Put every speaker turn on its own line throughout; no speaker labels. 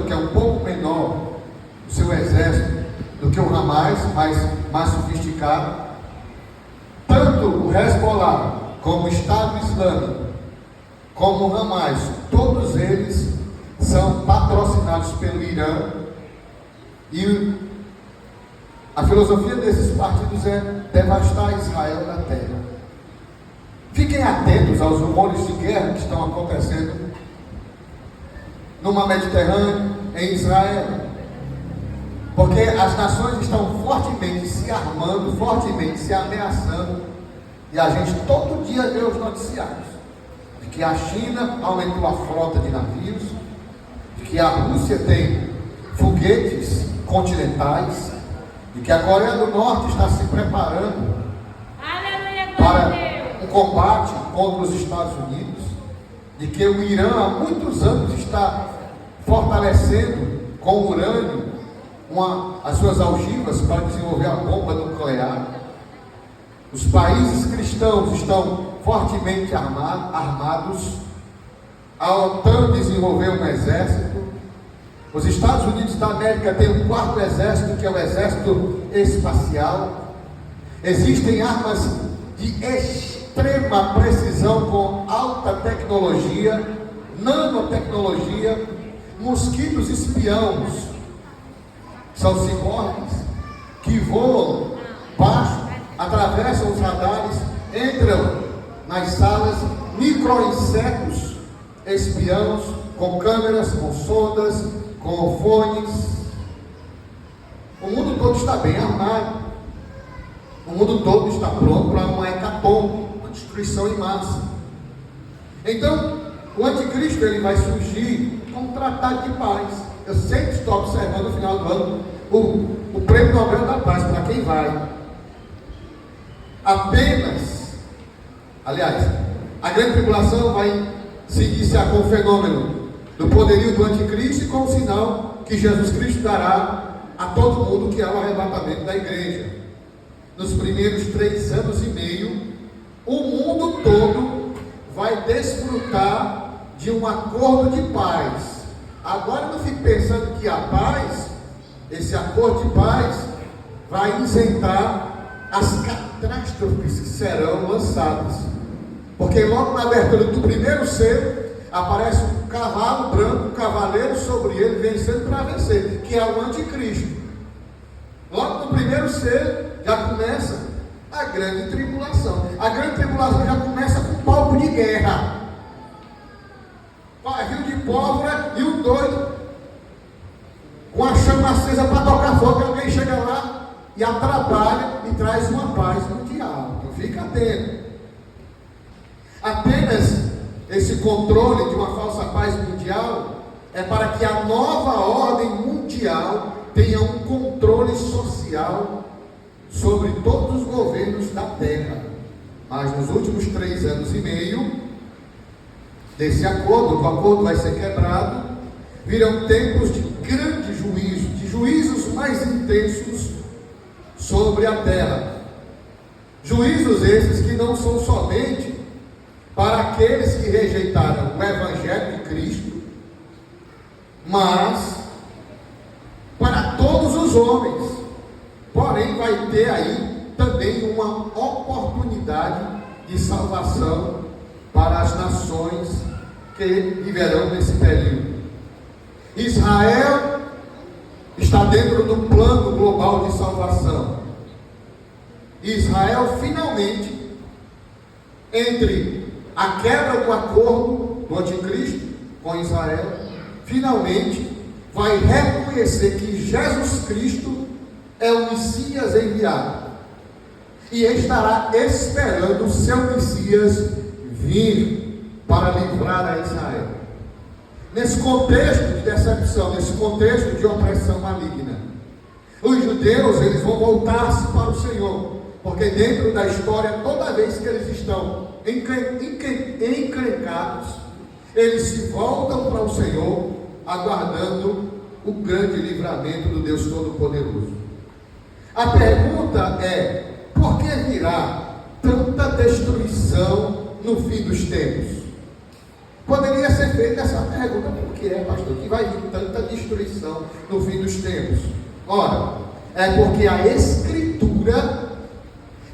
que é um pouco menor o seu exército do que o Hamas, mas mais sofisticado. Tanto o Hezbollah, como o Estado Islâmico, como o Hamas, todos eles são patrocinados pelo Irã, e a filosofia desses partidos é devastar Israel da terra. Fiquem atentos aos rumores de guerra que estão acontecendo no mar Mediterrâneo, em Israel, porque as nações estão fortemente se armando, fortemente se ameaçando, e a gente todo dia vê os noticiários de que a China aumentou a frota de navios, de que a Rússia tem foguetes continentais, de que a Coreia do Norte está se preparando para um combate contra os Estados Unidos, de que o Irã há muitos anos está fortalecendo com urânio as suas algivas para desenvolver a bomba nuclear. Os países cristãos estão fortemente armados. A OTAN desenvolveu um exército. Os Estados Unidos da América têm um quarto exército, que é o exército espacial. Existem armas de extrema precisão com alta tecnologia, nanotecnologia, mosquitos espiãos, são ciborgues que voam baixo, atravessam os radares, entram nas salas, microinsetos espiãos, com câmeras, com sondas, com fones. O mundo todo está bem armado. O mundo todo está pronto para uma hecatombe, uma destruição em massa. Então, o anticristo ele vai surgir com um tratado de paz. Eu sempre estou observando no final do ano o prêmio Nobel da Paz, para quem vai. Aliás, a grande tribulação vai se iniciar com o fenômeno do poderio do anticristo e com o sinal que Jesus Cristo dará a todo mundo, que é o arrebatamento da igreja. Nos primeiros 3 anos e meio, o mundo todo vai desfrutar de um acordo de paz. Agora não fique pensando que a paz, esse acordo de paz, vai isentar as catástrofes que serão lançadas. Porque logo na abertura do primeiro selo, aparece um cavalo branco, um cavaleiro sobre ele, vencendo para vencer, que é o anticristo. Logo no primeiro selo, já começa a grande tribulação. A grande tribulação já começa com um palco de guerra. Barril de pólvora e um doido com a chama acesa para tocar fogo. Alguém chega lá e atrapalha e traz uma paz mundial. Então fica atento. Apenas esse controle de uma falsa paz mundial é para que a nova ordem mundial tenha um controle social sobre todos os governos da terra. Mas nos últimos 3 anos e meio desse acordo, o acordo vai ser quebrado, virão tempos de grande juízo, de juízos mais intensos sobre a terra. Juízos esses que não são somente para aqueles que rejeitaram o Evangelho de Cristo, mas para todos os homens. Porém, vai ter aí também uma oportunidade de salvação para as nações que viverão nesse período. Israel está dentro do plano global de salvação. Israel finalmente, entre a quebra do acordo do anticristo com Israel, finalmente vai reconhecer que Jesus Cristo é o Messias enviado e estará esperando o seu Messias vir para livrar a Israel. Nesse contexto de decepção, nesse contexto de opressão maligna, os judeus eles vão voltar-se para o Senhor, porque dentro da história, toda vez que eles estão encrencados, eles se voltam para o Senhor, aguardando o grande livramento do Deus Todo-Poderoso. A pergunta é: por que virá tanta destruição no fim dos tempos? Poderia ser feita essa pergunta: por que é, pastor, que vai vir tanta destruição no fim dos tempos? Ora, é porque a Escritura,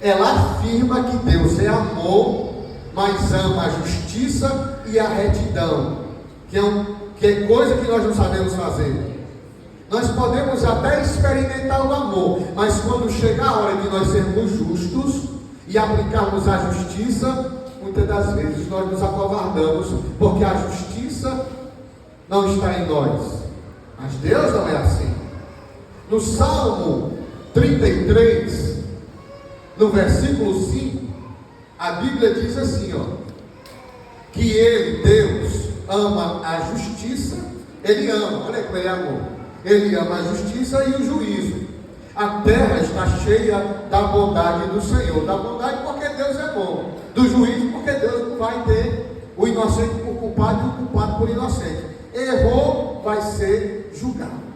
ela afirma que Deus é amor, mas ama a justiça e a retidão, que é coisa que nós não sabemos fazer. Nós podemos até experimentar o amor, mas quando chegar a hora de nós sermos justos e aplicarmos a justiça, muitas das vezes nós nos acovardamos, porque a justiça não está em nós. Mas Deus não é assim. No Salmo 33, no versículo 5, a Bíblia diz assim, que Ele, Deus, ama a justiça. Ele ama, olha como Ele amou. Ele ama a justiça e o juízo. A terra está cheia da bondade do Senhor. Da bondade porque Deus é bom. Do juízo porque Deus não vai ter o inocente por culpado e o culpado por inocente. Errou, vai ser julgado.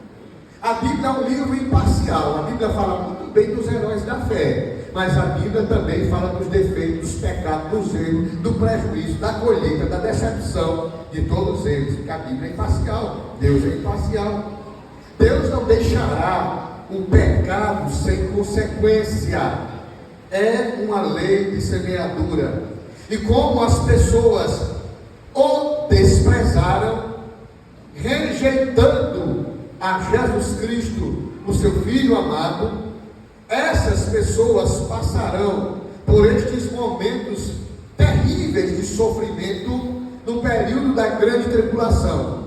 A Bíblia é um livro imparcial. A Bíblia fala muito bem dos heróis da fé, mas a Bíblia também fala dos defeitos, dos pecados, dos erros, do prejuízo, da colheita, da decepção de todos eles. Porque a Bíblia é imparcial. Deus é imparcial. Deus não deixará o pecado sem consequência. É uma lei de semeadura. E como as pessoas o desprezaram, rejeitando a Jesus Cristo, o seu Filho amado, essas pessoas passarão por estes momentos terríveis de sofrimento no período da grande tribulação.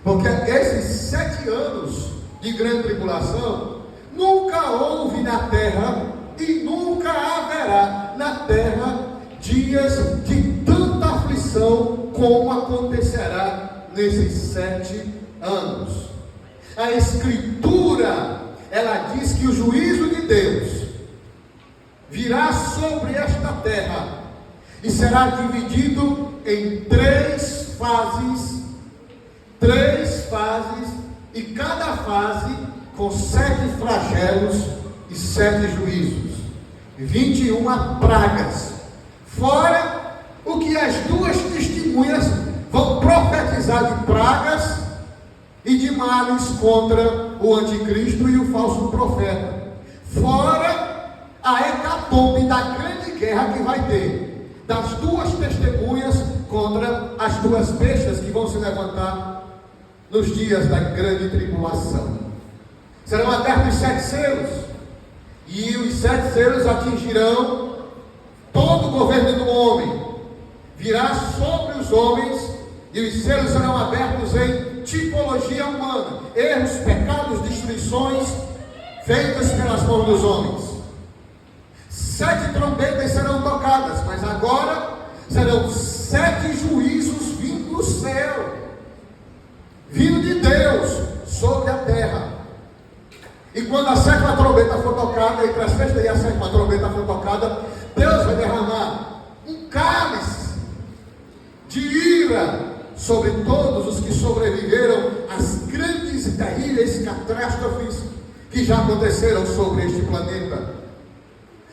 Porque esses 7 anos de grande tribulação, nunca houve na terra e nunca haverá na terra dias de tanta aflição como acontecerá nesses 7 anos. A Escritura, ela diz que o juízo de Deus virá sobre esta terra e será dividido em 3 fases, e cada fase com 7 flagelos e 7 juízos, 21 pragas, fora o que as 2 testemunhas vão profetizar de pragas e de males contra o anticristo e o falso profeta, fora a hecatombe da grande guerra que vai ter, das 2 testemunhas contra as 2 bestas que vão se levantar nos dias da grande tribulação. Serão abertos 7 selos, e os 7 selos atingirão todo o governo do homem, virá sobre os homens, e os selos serão abertos em tipologia humana, erros, pecados, destruições feitas pelas mãos dos homens. 7 trombetas serão tocadas, mas agora serão 7 juízos vindo do céu, vindo de Deus sobre a terra. E quando a 7ª trombeta for tocada, entre a 6ª e a 7ª trombeta for tocada, Deus vai derramar um cálice de ira sobre todos os que sobreviveram às grandes e terríveis catástrofes que já aconteceram sobre este planeta.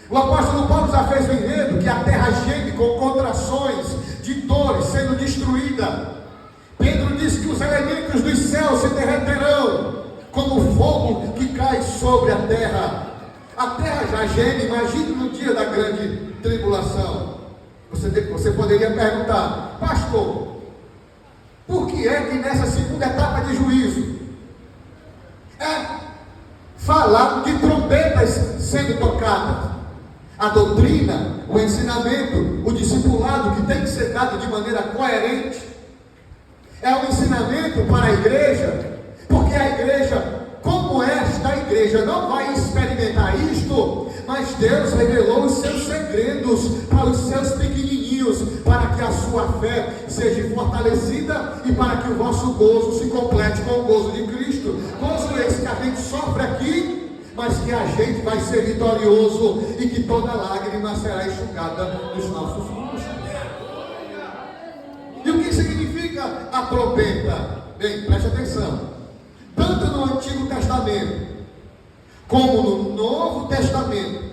O apóstolo Paulo já fez o enredo que a terra geme com contrações de dores sendo destruída. Pedro disse que os elementos dos céus se derreterão como fogo que cai sobre a terra. A terra já geme, imagine no dia da grande tribulação. Você poderia perguntar: pastor, por que é que nessa segunda etapa de juízo é falado de trombetas sendo tocadas? A doutrina, o ensinamento, o discipulado que tem que ser dado de maneira coerente é um ensinamento para a igreja, porque a igreja, como esta igreja, não vai experimentar isto, mas Deus revelou os seus segredos para os seus pequenininhos, para que a sua fé seja fortalecida e para que o vosso gozo se complete com o gozo de Cristo. Gozo esse que a gente sofre aqui, mas que a gente vai ser vitorioso e que toda lágrima será enxugada dos nossos rostos. E o que significa a trombeta? Bem, preste atenção. Tanto no Antigo Testamento como no Novo Testamento,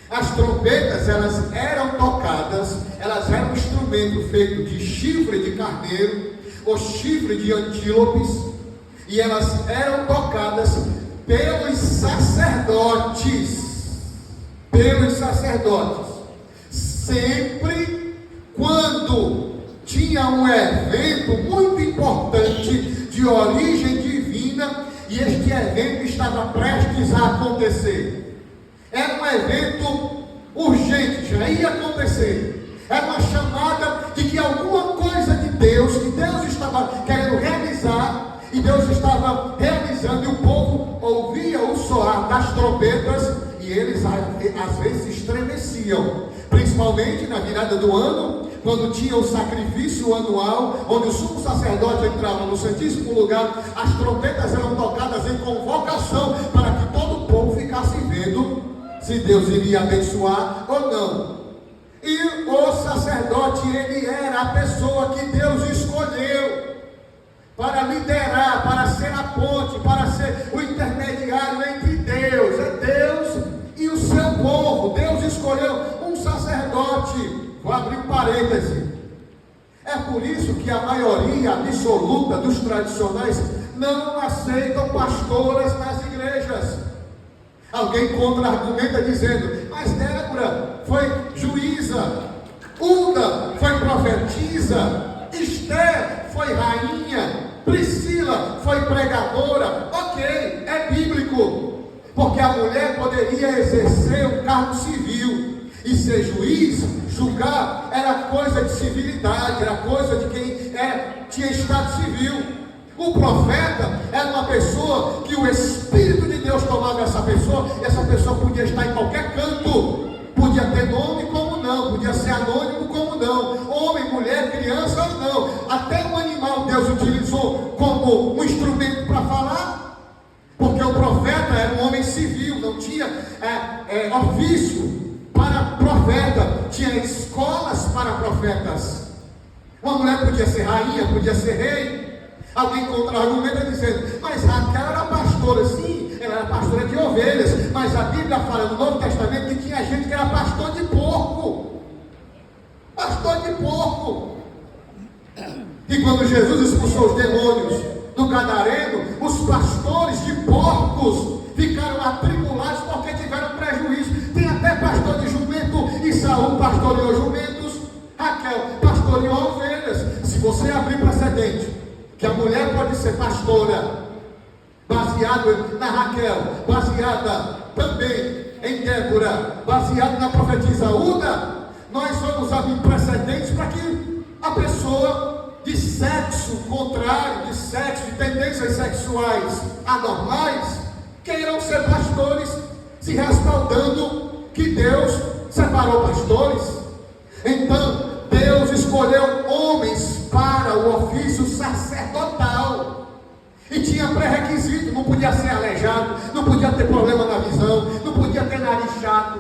as trombetas, elas eram tocadas, elas eram instrumentos instrumento feito de chifre de carneiro ou chifre de antílopes, e elas eram tocadas pelos sacerdotes. Sempre quando tinha um evento muito importante de origem divina, e este evento estava prestes a acontecer. Era um evento urgente, já ia acontecer. Era uma chamada de que alguma coisa de Deus, que Deus estava querendo realizar, e Deus estava realizando, e o povo ouvia o soar das trombetas, e eles às vezes estremeciam, principalmente na virada do ano, quando tinha o sacrifício anual, onde o sumo sacerdote entrava no santíssimo lugar. As trombetas eram tocadas em convocação, para que todo o povo ficasse vendo se Deus iria abençoar ou não. E o sacerdote, ele era a pessoa que Deus escolheu para liderar, para ser a ponte, para ser o intermediário entre Deus. É Deus e o seu povo. Deus escolheu um sacerdote. Vou abrir um parêntese. É por isso que a maioria absoluta dos tradicionais não aceitam pastoras nas igrejas. Alguém contra-argumenta dizendo: mas Débora foi juíza, Hulda foi profetisa, Esther foi rainha, Priscila foi pregadora. Ok, é bíblico, porque a mulher poderia exercer um cargo civil, e ser juiz, julgar, era coisa de civilidade, era coisa de quem tinha estado civil. O profeta era uma pessoa que o Espírito de Deus tomava essa pessoa, e essa pessoa podia estar em qualquer canto, podia ter nome como não, podia ser anônimo como não, homem, mulher, criança ou não, até um animal Deus utilizou como um instrumento para falar, porque o profeta era um homem civil, não tinha ofício para profeta, tinha escolas para profetas. Uma mulher podia ser rainha, podia ser rei. Alguém contra-argumenta dizendo: mas Raquel era pastora. Sim, ela era pastora de ovelhas, mas a Bíblia fala no Novo Testamento que tinha gente que era pastor de porco. E quando Jesus expulsou os demônios do Gadareno, os pastores de porcos ficaram atribulados porque tiveram prejuízo. Tem até pastor de jumento, e Saul pastoreou jumentos, Raquel pastoreou ovelhas. Se você abrir precedente que a mulher pode ser pastora, baseado na Raquel, baseada também em Débora, baseado na profetisa Hulda, nós vamos abrir precedentes para que a pessoa de sexo contrário, de tendências sexuais anormais, queiram ser pastores, se respaldando que Deus separou pastores. Então, Deus escolheu homens para o ofício sacerdotal, e tinha pré-requisito: não podia ser aleijado, não podia ter problema na visão, não podia ter nariz chato.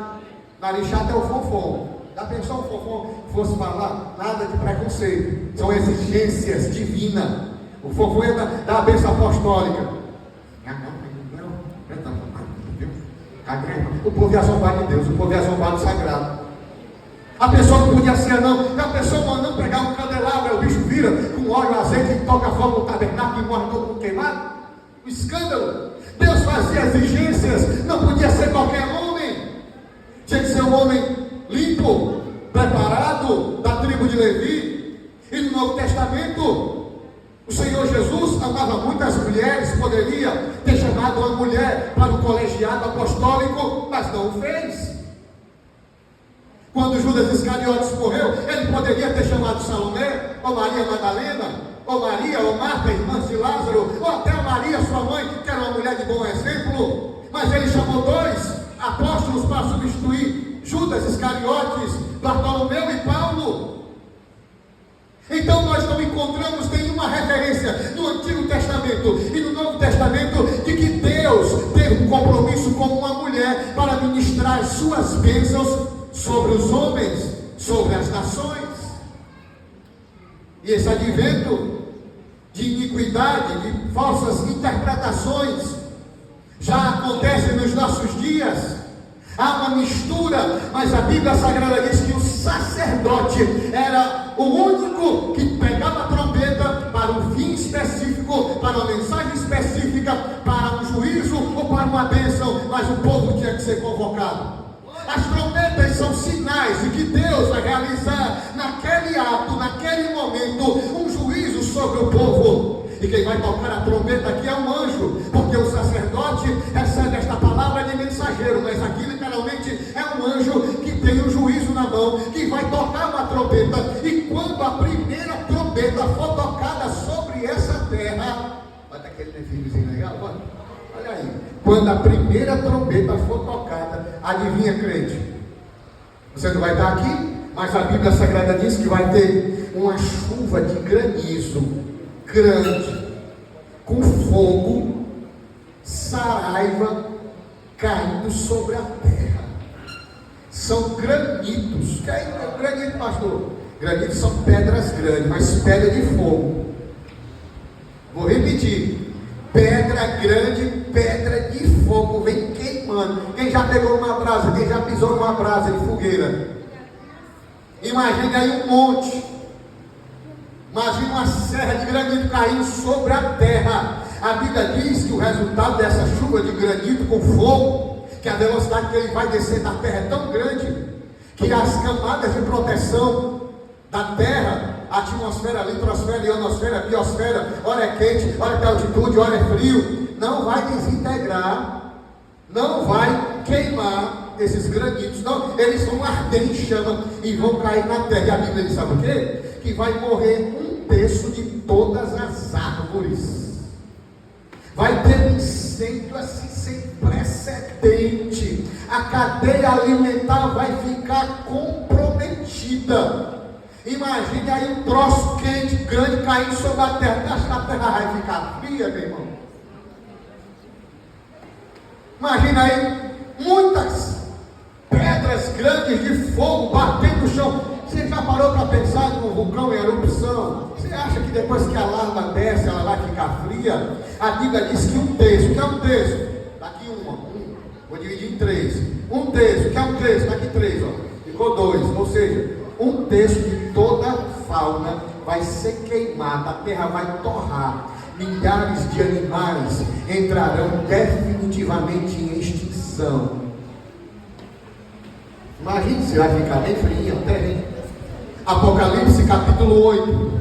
Nariz chato é o fofão. Já pensou o fofão fosse falar? Nada de preconceito, são exigências divinas. O fofão é da bênção apostólica. O povo é zombado de Deus, o povo é zombado sagrado. A pessoa não podia ser anão. A pessoa mandando pegar um candelabro, o bicho vira com óleo, azeite, e toca fogo no tabernáculo e morre todo mundo queimado. O escândalo. Deus fazia exigências, não podia ser qualquer homem. Tinha que ser um homem limpo, preparado, da tribo de Levi. E no Novo Testamento, o Senhor Jesus amava muitas mulheres, poderia ter chamado uma mulher para o colegiado apostólico, mas não o fez. Quando Judas Iscariotes morreu, ele poderia ter chamado Salomé, ou Maria Madalena, ou Maria, ou Marta, irmãs de Lázaro, ou até a Maria, sua mãe, que era uma mulher de bom exemplo, mas ele chamou 2 apóstolos para substituir Judas Iscariotes, Bartolomeu e Paulo. Então nós não encontramos nenhuma referência no Antigo Testamento e no Novo Testamento de que Deus teve um compromisso com uma mulher para ministrar as suas bênçãos sobre os homens, sobre as nações. E esse advento de iniquidade, de falsas interpretações, já acontece nos nossos dias. Há uma mistura, mas a Bíblia Sagrada diz que o sacerdote era o único que pegava a trombeta para um fim específico, para uma mensagem específica, para um juízo ou para uma bênção, mas o povo tinha que ser convocado. As trombetas são sinais de que Deus vai realizar naquele ato, naquele momento, um juízo sobre o povo. E quem vai tocar a trombeta aqui é um anjo, porque o sacerdote recebe esta palavra de mensageiro, mas aqui literalmente é um anjo que tem o juízo na mão, que vai tocar uma trombeta. E quando a primeira trombeta for tocada sobre essa terra, olha aquele filhozinho legal, olha aí. Quando a primeira trombeta for tocada, adivinha, crente? Você não vai estar aqui, mas a Bíblia Sagrada diz que vai ter uma chuva de granizo grande, com fogo, saraiva caindo sobre a terra. São granitos. O que é granito, pastor? Granitos são pedras grandes, mas pedra de fogo. Vou repetir: pedra grande, pedra de fogo, vem queimando. Quem já pegou uma brasa, quem já pisou numa brasa de fogueira? Imagina aí um monte. Imagina uma serra de granito caindo sobre a terra. A Bíblia diz que o resultado dessa chuva de granito com fogo, que a velocidade que ele vai descer da terra é tão grande, que as camadas de proteção da terra, a atmosfera, a litrosfera, a ionosfera, a biosfera, ora é quente, ora tem altitude, ora é frio, não vai desintegrar, não vai queimar esses granitos, não, eles vão arder em chama e vão cair na terra. E a Bíblia diz, sabe o quê? Que vai morrer 1/3 de todas as árvores. Vai ter um incêndio assim sem precedente. A cadeia alimentar vai ficar comprometida. Imagine aí um troço quente, grande, caindo sobre a terra. Acho que a terra vai ficar fria, meu irmão. Imagina aí muitas pedras grandes de fogo batendo no chão. Você já parou para pensar num vulcão em erupção? Você acha que depois que a lava desce, ela vai ficar fria? A Bíblia diz que 1/3, que é 1/3? Daqui vou dividir em 3. 1/3, que é 1/3? Daqui 3, ó. Ficou 2, ou seja, 1/3 de toda a fauna vai ser queimada, a terra vai torrar. Milhares de animais entrarão definitivamente em extinção. Imagine se vai ficar bem frio a terra, hein? Apocalipse capítulo 8,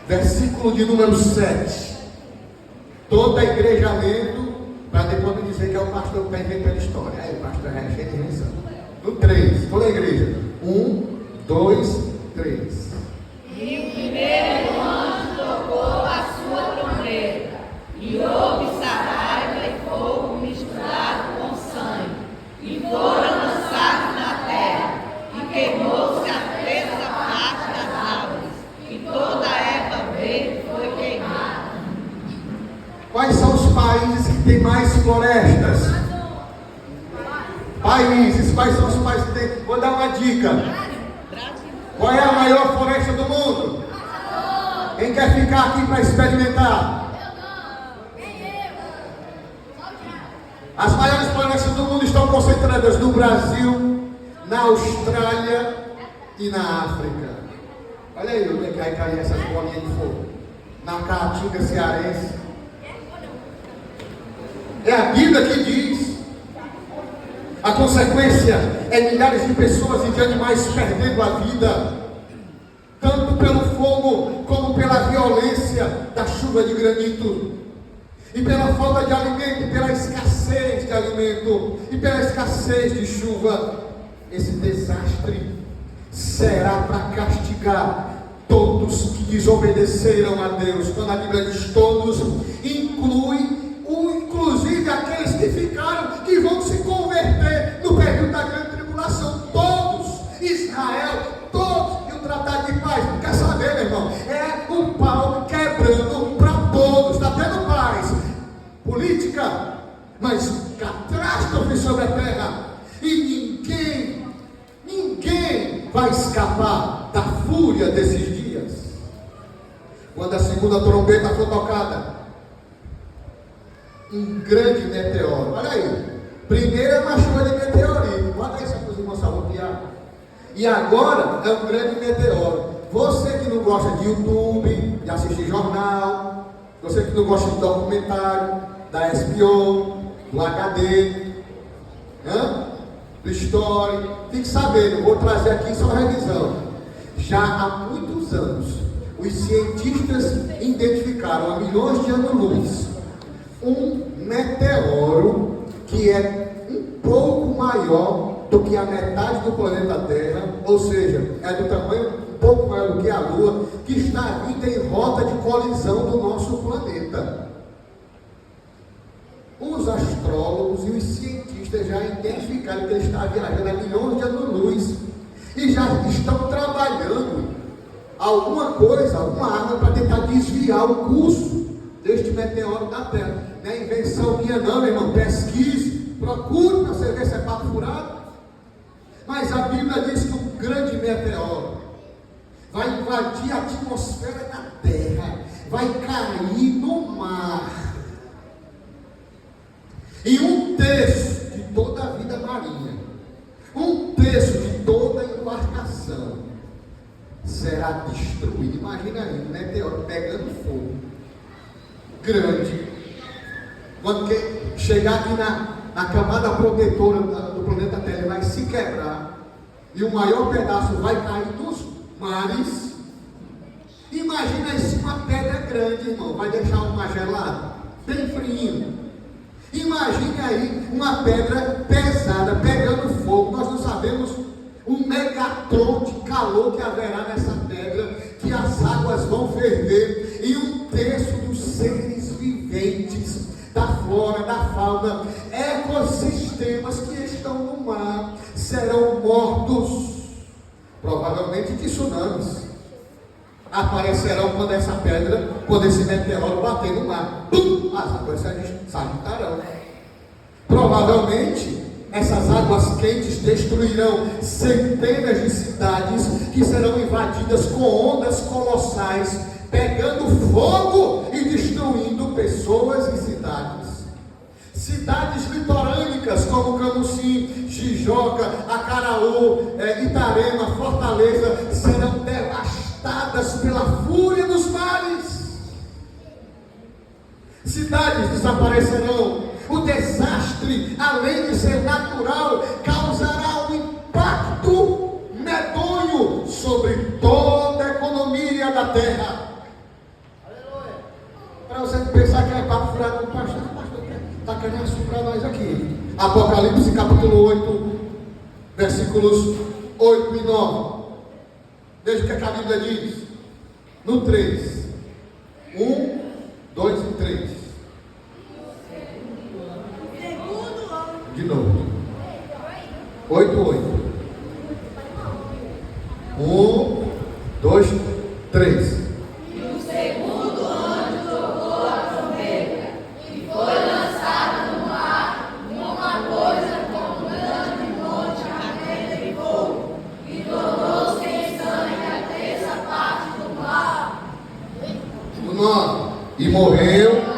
versículo de número 7. Toda a igreja lendo, para depois me dizer que é o pastor que está inventando história. Aí o pastor é cheio de invenção. No 3, toda a igreja. 1, 2, 3.
E o primeiro anjo tocou a sua trombeta, e houve saraiva e fogo misturado com sangue, e foram lançados na terra, e queimou-se a terça parte das árvores, e toda a erva verde foi queimada.
Quais são os países que têm mais florestas? Países, quais são os países que têm? Vou dar uma dica. Qual é a maior floresta do mundo? Quem quer ficar aqui para experimentar? As maiores florestas do mundo estão concentradas no Brasil, na Austrália e na África. Olha aí onde é que vai cair essas bolinhas de fogo. Na Caatinga cearense. É a Bíblia que diz. A consequência é milhares de pessoas e de animais perdendo a vida, tanto pelo fogo como pela violência da chuva de granito, e pela falta de alimento, pela escassez de alimento e pela escassez de chuva. Esse desastre será para castigar todos que desobedeceram a Deus. Quando a Bíblia diz todos, inclusive aqueles que ficaram, que vão se converter no período da grande tribulação. Todos, Israel, todos. E o tratado de paz, quer saber, meu irmão? É um pau quebrando para todos. Está tendo paz política, mas catástrofe sobre a terra. E ninguém vai escapar da fúria desses dias. Quando a segunda trombeta for tocada, um grande meteoro. Olha aí. Primeiro é uma chuva de meteorito. Olha aí, para os irmãos sabotear. E agora é um grande meteoro. Você que não gosta de YouTube, de assistir jornal, você que não gosta de documentário, da SBO, do HD, do Story, fique sabendo, vou trazer aqui só revisão. Já há muitos anos, os cientistas identificaram há milhões de anos-luz um meteoro que é um pouco maior do que a metade do planeta Terra, ou seja, é do tamanho um pouco maior do que a Lua, que está vindo em rota de colisão do nosso planeta. Os astrólogos e os cientistas já identificaram que ele está viajando a milhões de anos-luz e já estão trabalhando alguma coisa, alguma arma para tentar desviar o curso deste meteoro da Terra. Não é invenção minha não, meu irmão, pesquise, procure para você ver se é papo furado. Mas a Bíblia diz que um grande meteoro vai invadir a atmosfera da Terra, vai cair no mar. E um terço de toda a vida marinha, um terço de toda a embarcação será destruído. Imagina aí, um meteoro pegando fogo, grande. Quando chegar aqui na camada protetora do planeta Terra, ele vai se quebrar, e o maior pedaço vai cair nos mares. Imagina isso, uma pedra grande, irmão, vai deixar o mar gelado, bem frio. Imagine aí uma pedra pesada pegando fogo. Nós não sabemos o megatron de calor que haverá nessa pedra, que as águas vão ferver, e um terço dos seres viventes, da flora, da fauna, ecossistemas que estão no mar, serão mortos. Provavelmente de tsunamis aparecerão quando essa pedra, quando esse meteoro bater no mar. As águas se agitarão. Provavelmente essas águas quentes destruirão centenas de cidades, que serão invadidas com ondas colossais, pegando fogo e destruindo pessoas e cidades. Cidades litorânicas como Camusim, Jijoca, Acaraú, Itarema, Fortaleza serão devastadas pela fúria dos mares. Cidades desaparecerão. O desastre, além de ser natural, causará um impacto medonho sobre toda a economia da terra. Para você pensar que é papo furado, pastor está querendo assombrar nós aqui. Apocalipse capítulo 8, versículos 8 e 9. Veja o que a Bíblia diz. No 3. 1, 2 e 3. De novo. 8, 8. 1, 2, 3.
E o segundo anjo tocou a trombeta, e foi lançada no mar uma coisa como um grande monte ardente de fogo, e tornou-se em sangue a terça parte do mar.
No 9. E morreu.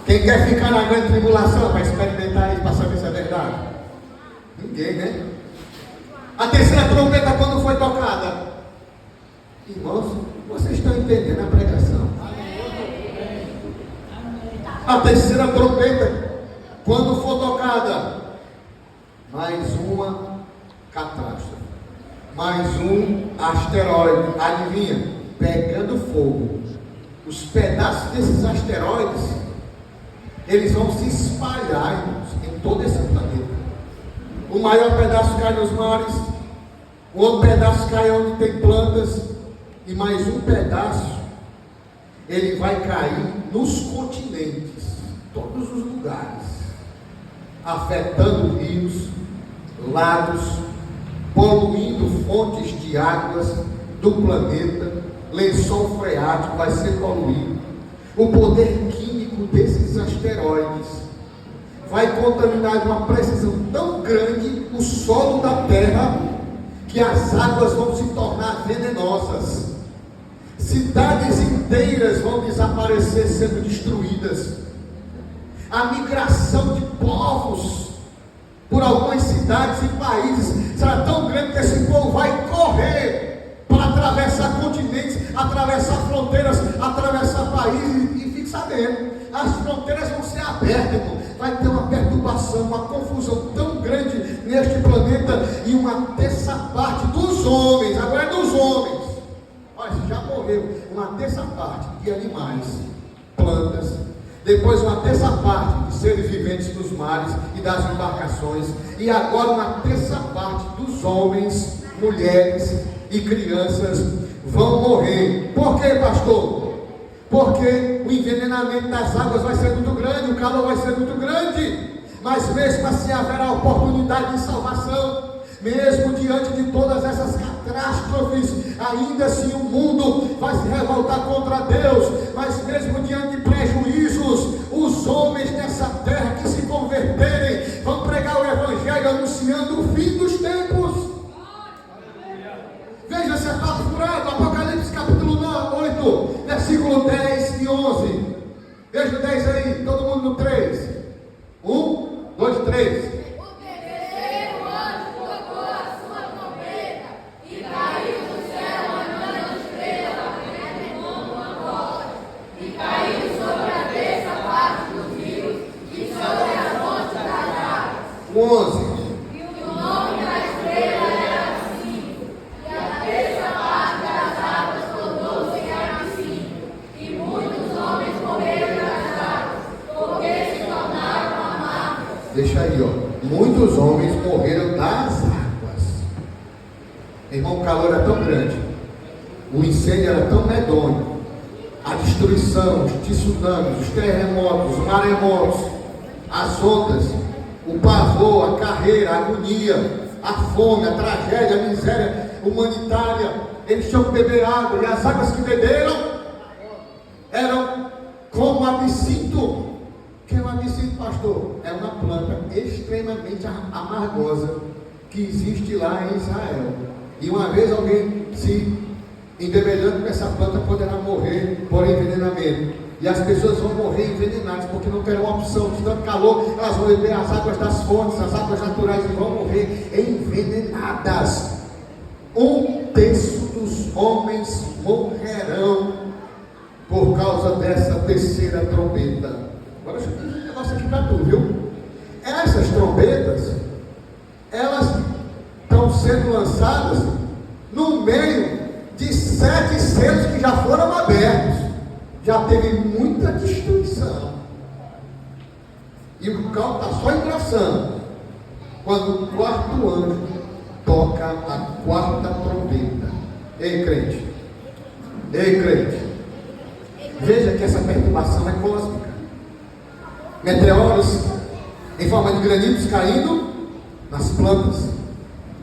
Quem quer ficar na grande tribulação para experimentar isso, para saber se é verdade? Ninguém, né? A terceira trombeta, quando foi tocada? Irmãos, vocês estão entendendo a pregação? A terceira trombeta, quando for tocada, mais uma catástrofe, mais um asteroide, adivinha? Pegando fogo. Os pedaços desses asteroides, eles vão se espalhar, irmãos, em todo esse planeta. O maior pedaço cai nos mares, o outro pedaço cai onde tem plantas, e mais um pedaço, ele vai cair nos continentes, todos os lugares, afetando rios, lagos, poluindo fontes de águas do planeta. Lençol freático vai ser poluído. O poder químico desses asteroides vai contaminar de uma precisão tão grande o solo da Terra, que as águas vão se tornar venenosas. Cidades inteiras vão desaparecer, sendo destruídas. a migração de povos por algumas cidades e países será tão grande que esse povo vai correr para atravessar continentes, atravessar fronteiras, atravessar países. E fique sabendo, as fronteiras vão ser abertas, irmão. Vai ter uma perturbação, uma confusão tão grande neste planeta, e uma terça parte dos homens, agora é dos homens, olha, já morreu uma terça parte de animais, plantas, depois uma terça parte de seres viventes dos mares e das embarcações, e agora uma terça parte dos homens, mulheres e crianças vão morrer. Por quê, pastor? Porque o envenenamento das águas vai ser muito grande, o calor vai ser muito grande, mas mesmo assim haverá oportunidade de salvação. Mesmo diante de todas essas catástrofes, ainda assim o mundo vai se revoltar contra Deus, mas mesmo diante de prejuízos, os homens nessa terra que se converterem, vão pregar o Evangelho anunciando o fim dos tempos. Veja se é fato furado, Apocalipse capítulo 8, versículo 10 e 11. Veja o 10 aí, todo mundo no 3. 1, 2, 3. O 11.
E o nome da estrela era absinto, e a terça parte das águas tornou-se absinto, e muitos homens morreram nas águas, porque se tornaram amargos.
Deixa aí, ó. Muitos homens morreram das águas. Irmão, o calor era tão grande, o incêndio era tão medonho, a destruição, os tsunamis, os terremotos, os maremotos, as ondas, o pavor, a carreira, a agonia, a fome, a tragédia, a miséria humanitária. Eles tinham que beber água, e as águas que beberam eram como absinto. Que é o absinto, pastor? É uma planta extremamente amargosa que existe lá em Israel. E uma vez alguém se embebedando com essa planta poderá morrer por envenenamento. E as pessoas vão morrer envenenadas, porque não terão opção. De tanto calor, elas vão beber as águas das fontes, as águas naturais, e vão morrer envenenadas. 1/3 dos homens morrerão por causa dessa terceira trombeta. Agora deixa eu dizer um negócio aqui para tu, viu? Essas trombetas, elas estão sendo lançadas no meio de 7 selos que já foram abertos. Já teve muita destruição, e o caldo está só engrossando quando o quarto anjo toca a 4ª trombeta. Ei, crente, veja que essa perturbação é cósmica. Meteoros em forma de granitos caindo nas plantas,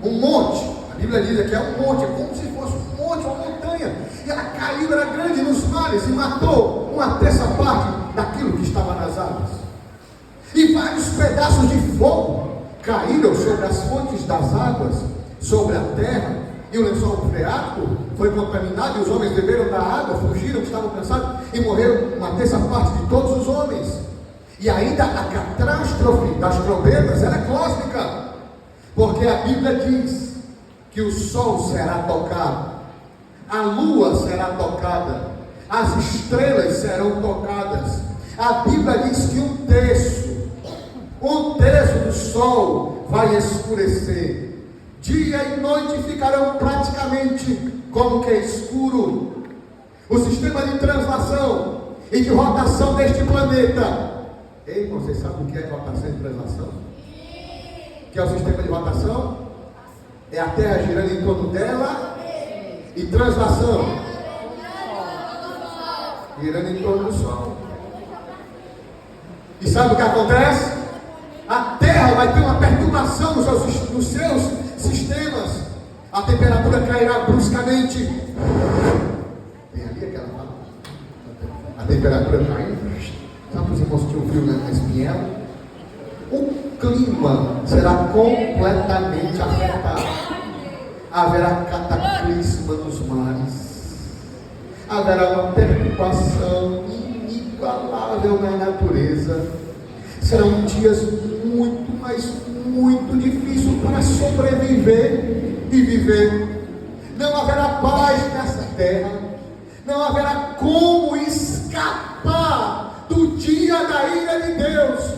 um monte. A Bíblia diz que é um monte, é como se fosse um monte, uma montanha, e ela caiu, era grande nos mares, e matou uma terça parte daquilo que estava nas águas. E vários pedaços de fogo caíram sobre as fontes das águas, sobre a terra, e o lençol freático foi contaminado, e os homens beberam da água, fugiram, estavam cansados, e morreram uma terça parte de todos os homens. E ainda a catástrofe das trombetas era cósmica, porque a Bíblia diz que o sol será tocado, a lua será tocada, as estrelas serão tocadas. A Bíblia diz que 1/3 do sol vai escurecer, dia e noite ficarão praticamente como que escuro. O sistema de translação e de rotação deste planeta. Ei, vocês sabem o que é rotação e translação? O que é o sistema de rotação? É a Terra girando em torno dela, e translação girando em torno do Sol. E sabe o que acontece? A Terra vai ter uma perturbação nos seus sistemas. A temperatura cairá bruscamente. Tem ali aquela fala. A temperatura caindo. Sabe os irmãos que tinham frio na espinhela? O clima será completamente afetado. Haverá cataclisma nos mares. Haverá uma perturbação inigualável na natureza. Serão dias muito, mas muito difíceis para sobreviver e viver. Não haverá paz nessa terra. Não haverá como escapar do dia da ira de Deus.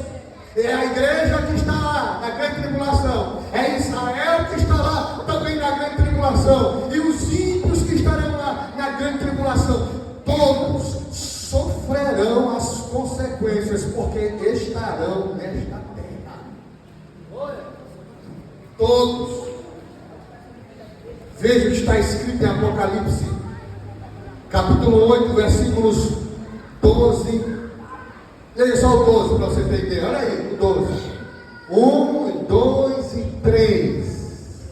É a igreja que está lá na grande tribulação. É Israel que está lá também na grande tribulação. E os ímpios que estarão lá na grande tribulação. Todos sofrerão as consequências, porque estarão nesta terra. Todos. Veja o que está escrito em Apocalipse, capítulo 8, versículos 12. Leia só o 12 para você ter ideia. Olha aí, o 12. 1, 2 e 3.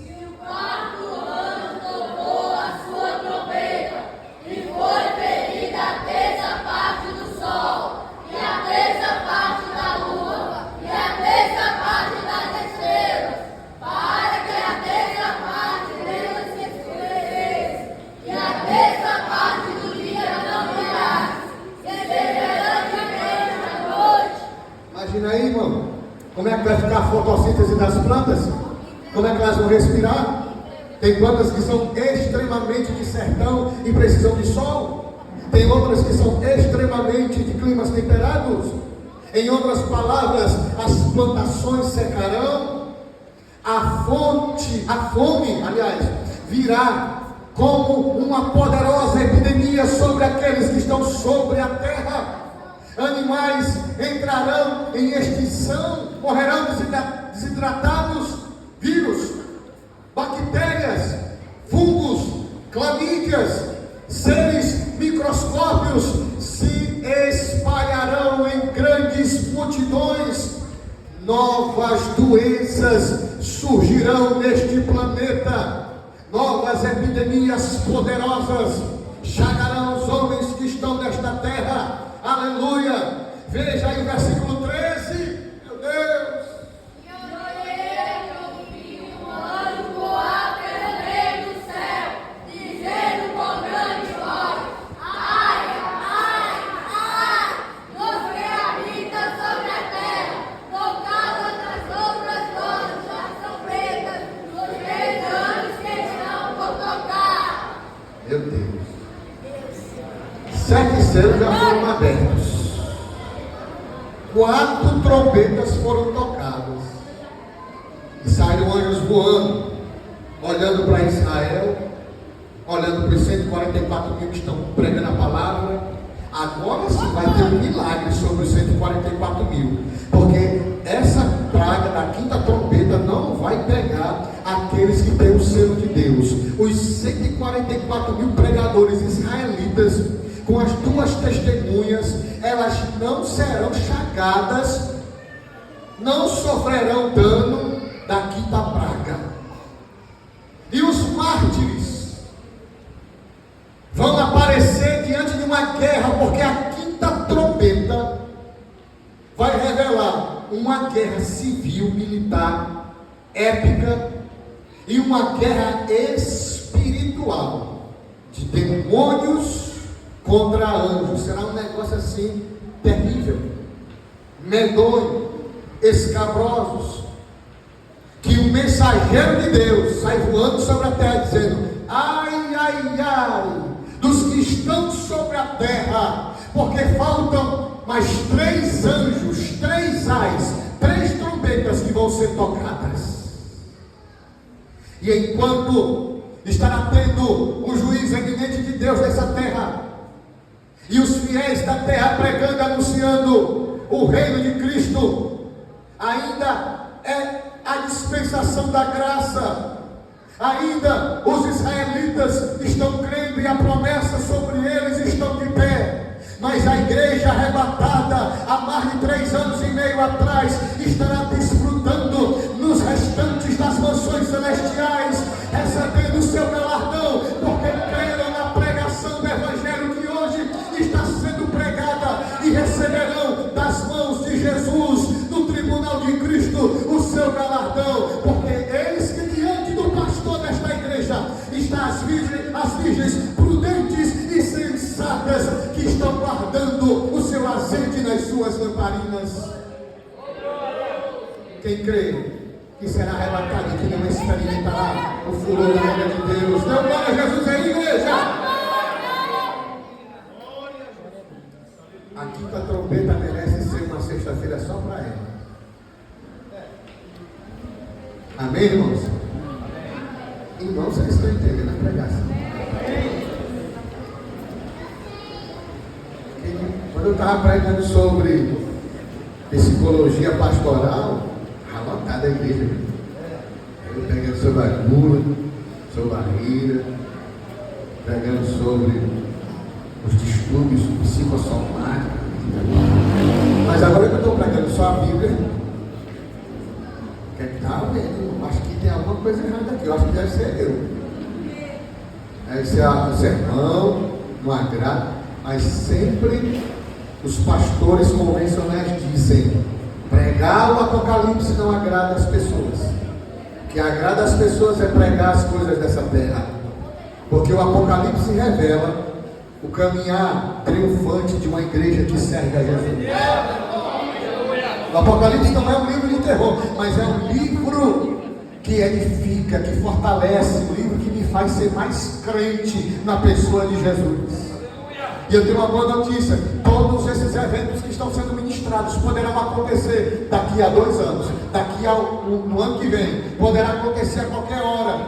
E o quarto anjo tocou a sua trombeta, e foi ferida a terça parte do sol, e a terça parte da lua, e a terça parte das estrelas, para que a terça parte delas se escurecesse, e a terça parte do dia não brilhasse, semelhante à noite.
Imagina aí, irmão, como é que vai ficar a fotossíntese das plantas? Como é que elas vão respirar? Tem plantas que são extremamente de sertão e precisam de sol. Tem outras que são extremamente de climas temperados. Em outras palavras, as plantações secarão. A fome, aliás, virá como uma poderosa epidemia sobre aqueles que estão sobre a terra. Animais entrarão em extinção, morrerão desidratados, vírus, bactérias, fungos, clamídias, seres microscópios se espalharão em grandes multidões. Novas doenças surgirão neste planeta, novas epidemias poderosas chagarão os homens que estão nesta terra. Aleluia! Veja aí o versículo 13. Meu Deus!
E eu ouvi um anjo voar pelo meio do céu, dizendo com grande voz: ai, ai, ai, dos que habitam sobre a terra, por causa das outras vozes das trombetas dos 3 anos que estão por tocar.
Meu Deus! 7 selos já foram abertos. 4 trombetas foram tocadas. E saíram anjos voando, olhando para Israel, olhando para os 144 mil que estão pregando a palavra. Agora sim vai ter um milagre sobre os 144 mil. Porque essa praga da 5ª trombeta não vai pegar aqueles que têm o selo de Deus. Os 144 mil pregadores israelitas, com as 2 testemunhas, elas não serão chagadas, não sofrerão dano da 5ª praga. E os mártires vão aparecer diante de uma guerra, porque a 5ª trombeta vai revelar uma guerra civil, militar, épica, e uma guerra espiritual, de demônios contra anjos. Será um negócio assim terrível, medonho, escabrosos, que o mensageiro de Deus sai voando sobre a terra dizendo: ai, ai, ai, dos que estão sobre a terra, porque faltam mais 3 anjos, 3 ais, 3 trombetas que vão ser tocadas. E enquanto estará tendo o juízo eminente de Deus nessa terra, e os fiéis da terra pregando, anunciando o reino de Cristo, ainda é a dispensação da graça, ainda os israelitas estão crendo e a promessa sobre eles estão de pé, mas a igreja arrebatada há mais de 3 anos e meio atrás estará desfrutando nos restantes das mansões celestiais, recebendo o seu galardão, porque creram na pregação do evangelho que hoje está sendo pregada, e receberão das mãos de Jesus no tribunal de Cristo o seu galardão, porque eis que diante do pastor desta igreja está as virgens prudentes e sensatas que estão guardando o seu azeite nas suas lamparinas. Quem crê que será arrebatado e que não experimentará o furor da ira de Deus. Dê glória a Jesus aí, igreja. A quinta trombeta merece ser uma sexta-feira só para ela. Amém, irmãos? Irmãos, vocês estão entendendo a pregação? Quando eu estava pregando sobre psicologia pastoral, lotada a igreja. Eu pregando sobre a cura, sobre a ira, pregando sobre os distúrbios psicossomáticos. Mas agora que eu estou pregando só a Bíblia, quer que está vendo? Acho que tem alguma coisa errada aqui. Eu acho que deve ser eu. Deve ser o sermão, não agrada, mas sempre os pastores convencionais dizem: pregar o Apocalipse não agrada as pessoas. O que agrada as pessoas é pregar as coisas dessa terra. Porque o Apocalipse revela o caminhar triunfante de uma igreja que serve a Jesus. O Apocalipse não é um livro de terror, mas é um livro que edifica, que fortalece, um livro que me faz ser mais crente na pessoa de Jesus. E eu tenho uma boa notícia: todos esses eventos que estão sendo ministrados poderão acontecer daqui a 2 anos, no ano que vem, poderá acontecer a qualquer hora.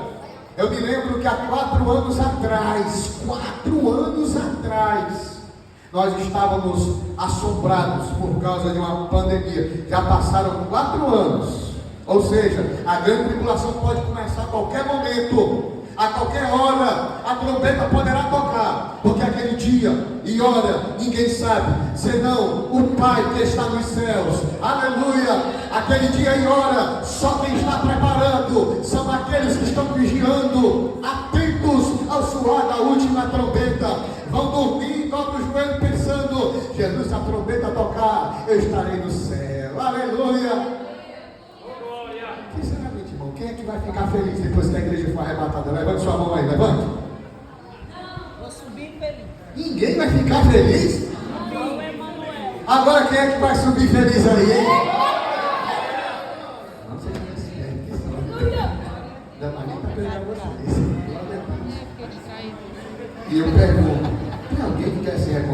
Eu me lembro que há 4 anos atrás, nós estávamos assombrados por causa de uma pandemia. Já passaram 4 anos, ou seja, a grande tribulação pode começar a qualquer momento. A qualquer hora a trombeta poderá tocar, porque aquele dia e hora ninguém sabe, senão o Pai que está nos céus. Aleluia! Aquele dia e hora só quem está preparando são aqueles que estão vigiando, atentos ao soar da última trombeta. Vão dormir, dobram o joelho pensando: Jesus, se a trombeta tocar, eu estarei no céu. Aleluia! Sinceramente, irmão, quem é que vai ficar feliz depois que a igreja for arrebatada? Levante sua mão aí, levante.
Não, vou subir feliz.
Ninguém vai ficar feliz? Agora quem é que vai subir feliz aí, hein? Não sei quem se é, que senão da Maria para pegar vocês. E eu pergunto: tem alguém que quer se reconciliar?